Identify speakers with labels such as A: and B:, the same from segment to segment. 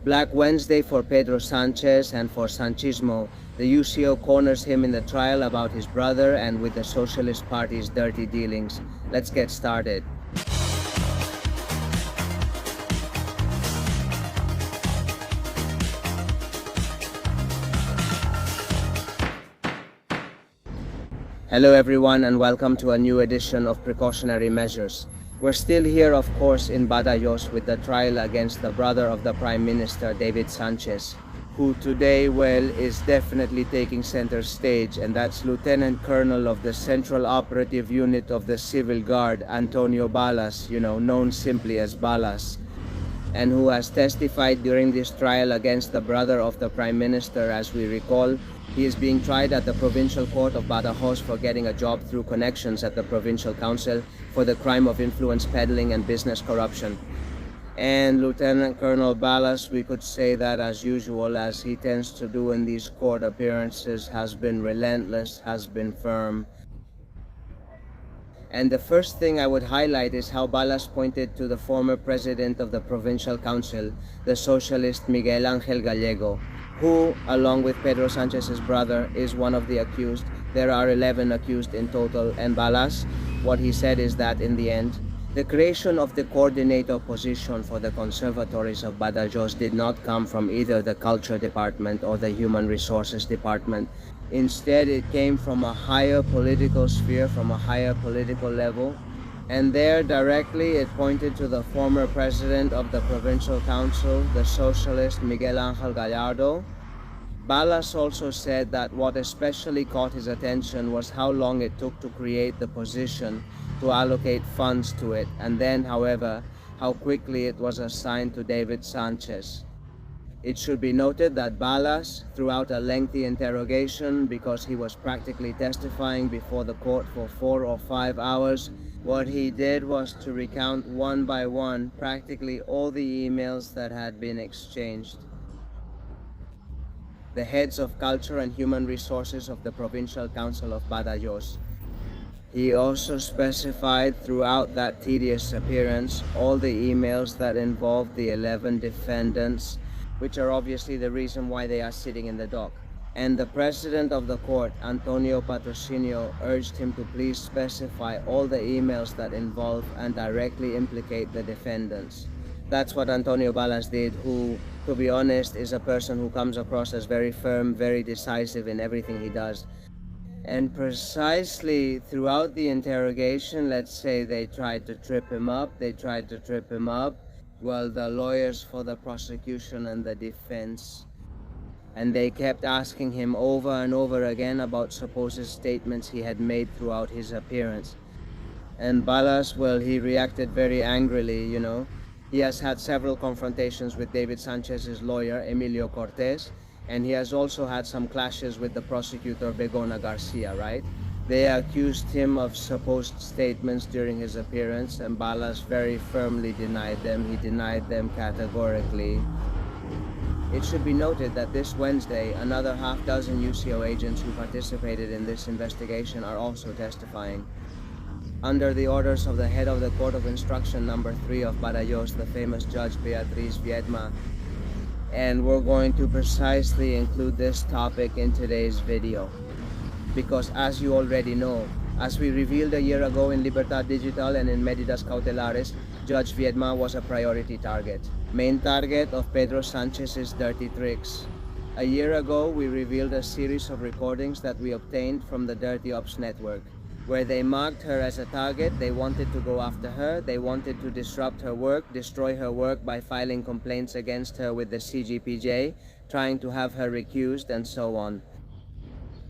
A: Black Wednesday for Pedro Sánchez and for Sanchismo. The UCO corners him in the trial about his brother and with the Socialist Party's dirty dealings. Let's get started. Hello everyone and welcome to a new edition of Precautionary Measures. We're still here, of course, in Badajoz with the trial against the brother of the Prime Minister, David Sánchez, who today, is definitely taking center stage, and that's Lieutenant Colonel of the Central Operative Unit of the Civil Guard, Antonio Balas, known simply as Balas, and who has testified during this trial against the brother of the Prime Minister. As we recall, he is being tried at the Provincial Court of Badajoz for getting a job through connections at the Provincial Council for the crime of influence peddling and business corruption. And Lieutenant Colonel Balas, we could say that as usual, as he tends to do in these court appearances, has been relentless, has been firm. And the first thing I would highlight is how Balas pointed to the former president of the Provincial Council, the Socialist Miguel Ángel Gallego, who, along with Pedro Sánchez's brother, is one of the accused. There are 11 accused in total, and Balas, what he said is that in the end, the creation of the coordinator position for the conservatories of Badajoz did not come from either the Culture Department or the Human Resources Department. Instead, it came from a higher political sphere, from a higher political level, and there directly it pointed to the former president of the Provincial Council, the Socialist Miguel Ángel Gallardo. Balas also said that what especially caught his attention was how long it took to create the position, to allocate funds to it, and then, however, how quickly it was assigned to David Sánchez. It should be noted that Balas, throughout a lengthy interrogation, because he was practically testifying before the court for 4 or 5 hours, what he did was to recount one by one practically all the emails that had been exchanged. The heads of culture and human resources of the Provincial Council of Badajoz. He also specified throughout that tedious appearance all the emails that involved the 11 defendants, which are obviously the reason why they are sitting in the dock. And the president of the court, Antonio Patrocinio, urged him to please specify all the emails that involve and directly implicate the defendants. That's what Antonio Balas did, who, to be honest, is a person who comes across as very firm, very decisive in everything he does. And precisely throughout the interrogation, let's say they tried to trip him up, well, the lawyers for the prosecution and the defense. And they kept asking him over and over again about supposed statements he had made throughout his appearance. And Balas, well, he reacted very angrily, He has had several confrontations with David Sánchez's lawyer, Emilio Cortés, and he has also had some clashes with the prosecutor, Begona Garcia, right? They accused him of supposed statements during his appearance, and Balas very firmly denied them. He denied them categorically. It should be noted that this Wednesday, another half-dozen UCO agents who participated in this investigation are also testifying. Under the orders of the head of the Court of Instruction number 3 of Badajoz, the famous Judge Beatriz Viedma. And we're going to precisely include this topic in today's video. Because as you already know, as we revealed a year ago in Libertad Digital and in Medidas Cautelares, Judge Viedma was a priority target. Main target of Pedro Sánchez's dirty tricks. A year ago, we revealed a series of recordings that we obtained from the Dirty Ops network, where they marked her as a target. They wanted to go after her, they wanted to disrupt her work, destroy her work by filing complaints against her with the CGPJ, trying to have her recused, and so on.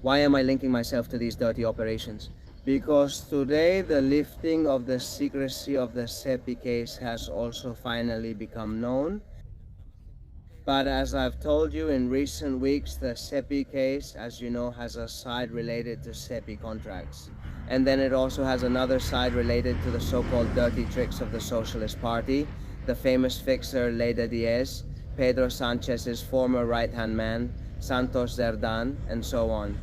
A: Why am I linking myself to these dirty operations? Because today the lifting of the secrecy of the SEPI case has also finally become known. But as I've told you in recent weeks, the SEPI case, as you know, has a side related to SEPI contracts. And then it also has another side related to the so-called dirty tricks of the Socialist Party, the famous fixer Leda Diaz, Pedro Sánchez's former right-hand man, Santos Zerdan, and so on.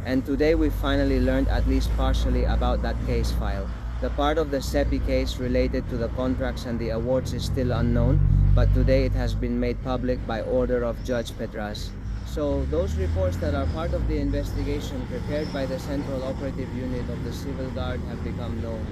A: And today we finally learned at least partially about that case file. The part of the SEPI case related to the contracts and the awards is still unknown, but today it has been made public by order of Judge Pedras. So those reports that are part of the investigation prepared by the Central Operative Unit of the Civil Guard have become known.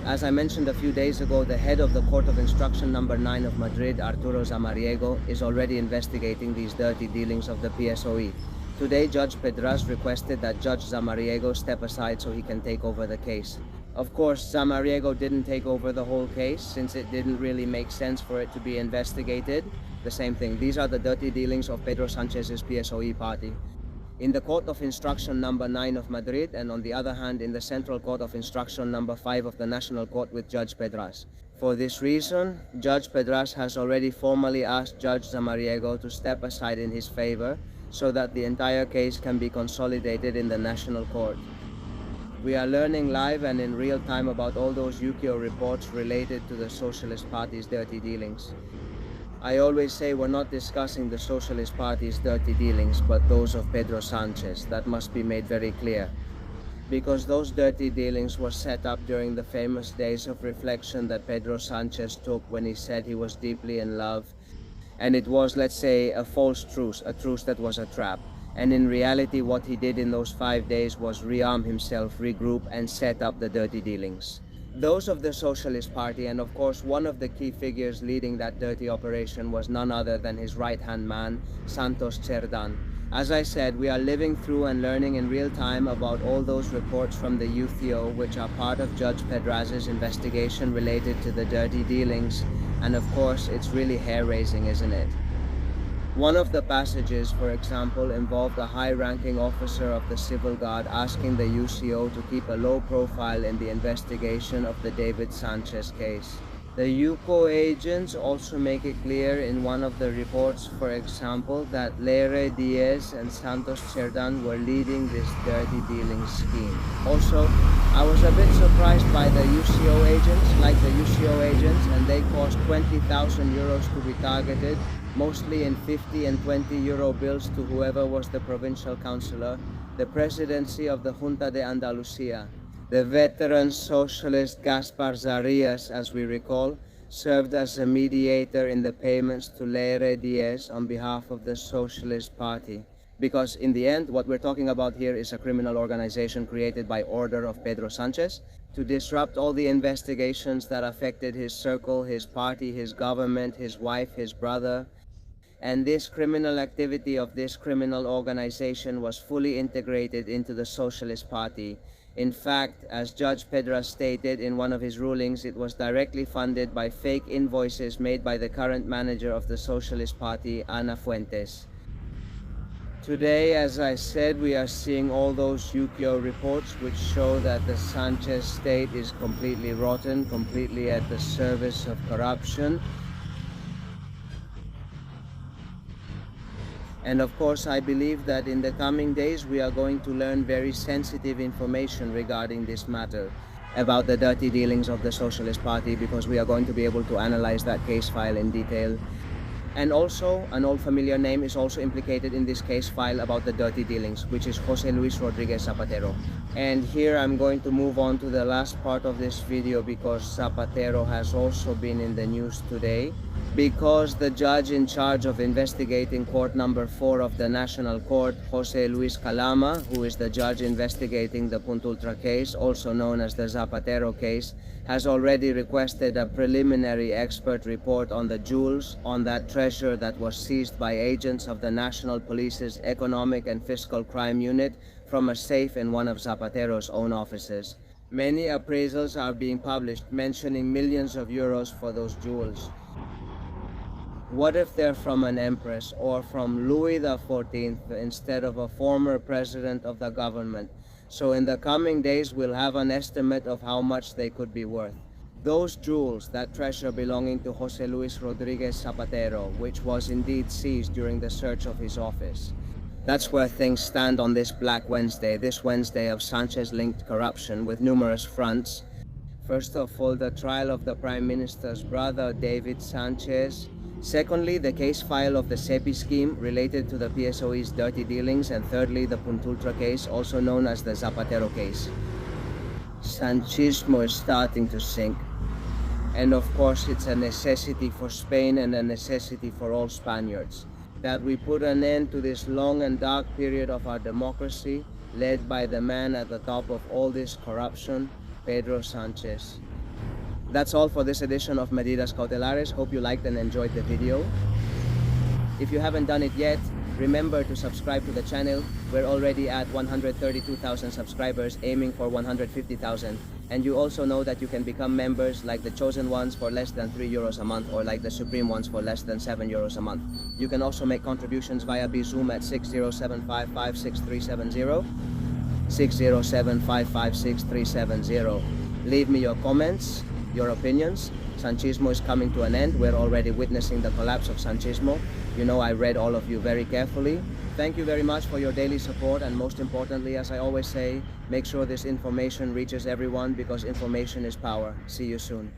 A: As I mentioned a few days ago, the head of the Court of Instruction Number 9 of Madrid, Arturo Zamariego, is already investigating these dirty dealings of the PSOE. Today, Judge Pedras requested that Judge Zamariego step aside so he can take over the case. Of course, Zamariego didn't take over the whole case since it didn't really make sense for it to be investigated. The same thing. These are the dirty dealings of Pedro Sanchez's PSOE party. In the Court of Instruction Number 9 of Madrid, and on the other hand in the Central Court of Instruction Number 5 of the National Court with Judge Pedras. For this reason, Judge Pedras has already formally asked Judge Zamariego to step aside in his favor so that the entire case can be consolidated in the National Court. We are learning live and in real time about all those UCO reports related to the Socialist Party's dirty dealings. I always say we're not discussing the Socialist Party's dirty dealings, but those of Pedro Sánchez. That must be made very clear. Because those dirty dealings were set up during the famous days of reflection that Pedro Sánchez took when he said he was deeply in love. And it was, let's say, a false truce, a truce that was a trap. And in reality, what he did in those 5 days was rearm himself, regroup, and set up the dirty dealings. Those of the Socialist Party, and of course one of the key figures leading that dirty operation was none other than his right-hand man, Santos Cerdan. As I said, we are living through and learning in real time about all those reports from the UCO which are part of Judge Pedras's investigation related to the dirty dealings, and of course it's really hair-raising, isn't it? One of the passages, for example, involved a high-ranking officer of the Civil Guard asking the UCO to keep a low profile in the investigation of the David Sanchez case. The UCO agents also make it clear in one of the reports, for example, that Leire Diaz and Santos Cerdan were leading this dirty dealing scheme. Also, I was a bit surprised by the UCO agents, and they cost 20,000 euros to be targeted, mostly in 50 and 20 euro bills to whoever was the provincial councillor, the presidency of the Junta de Andalucía. The veteran socialist Gaspar Zarias, as we recall, served as a mediator in the payments to Leire Diaz on behalf of the Socialist Party. Because in the end, what we're talking about here is a criminal organization created by order of Pedro Sánchez to disrupt all the investigations that affected his circle, his party, his government, his wife, his brother. And this criminal activity of this criminal organization was fully integrated into the Socialist Party. In fact, as Judge Pedras stated in one of his rulings, it was directly funded by fake invoices made by the current manager of the Socialist Party, Ana Fuentes. Today, as I said, we are seeing all those UCO reports which show that the Sanchez state is completely rotten, completely at the service of corruption. And of course, I believe that in the coming days we are going to learn very sensitive information regarding this matter, about the dirty dealings of the Socialist Party, because we are going to be able to analyze that case file in detail. And also, an old familiar name is also implicated in this case file about the dirty dealings, which is José Luis Rodríguez Zapatero. And here I'm going to move on to the last part of this video, because Zapatero has also been in the news today, because the judge in charge of investigating court number 4 of the National Court, José Luis Calama, who is the judge investigating the Puntultra case, also known as the Zapatero case, has already requested a preliminary expert report on the jewels, on that treasure that was seized by agents of the National Police's Economic and Fiscal Crime Unit from a safe in one of Zapatero's own offices. Many appraisals are being published mentioning millions of euros for those jewels. What if they're from an empress or from Louis XIV instead of a former president of the government? So in the coming days, we'll have an estimate of how much they could be worth. Those jewels, that treasure belonging to José Luis Rodríguez Zapatero, which was indeed seized during the search of his office. That's where things stand on this Black Wednesday, this Wednesday of Sanchez-linked corruption with numerous fronts. First of all, the trial of the Prime Minister's brother, David Sanchez. Secondly, the case file of the SEPI scheme related to the PSOE's dirty dealings. And thirdly, the Puntultra case, also known as the Zapatero case. Sanchismo is starting to sink. And of course, it's a necessity for Spain and a necessity for all Spaniards that we put an end to this long and dark period of our democracy, led by the man at the top of all this corruption, Pedro Sánchez. That's all for this edition of Medidas Cautelares. Hope you liked and enjoyed the video. If you haven't done it yet, remember to subscribe to the channel. We're already at 132,000 subscribers, aiming for 150,000. And you also know that you can become members like the chosen ones for less than €3 a month, or like the supreme ones for less than €7 a month. You can also make contributions via Bizum at 607-556-370, 607-556-370. Leave me your comments, your opinions. Sanchismo is coming to an end. We're already witnessing the collapse of Sanchismo. You know I read all of you very carefully. Thank you very much for your daily support, and most importantly, as I always say, make sure this information reaches everyone, because information is power. See you soon.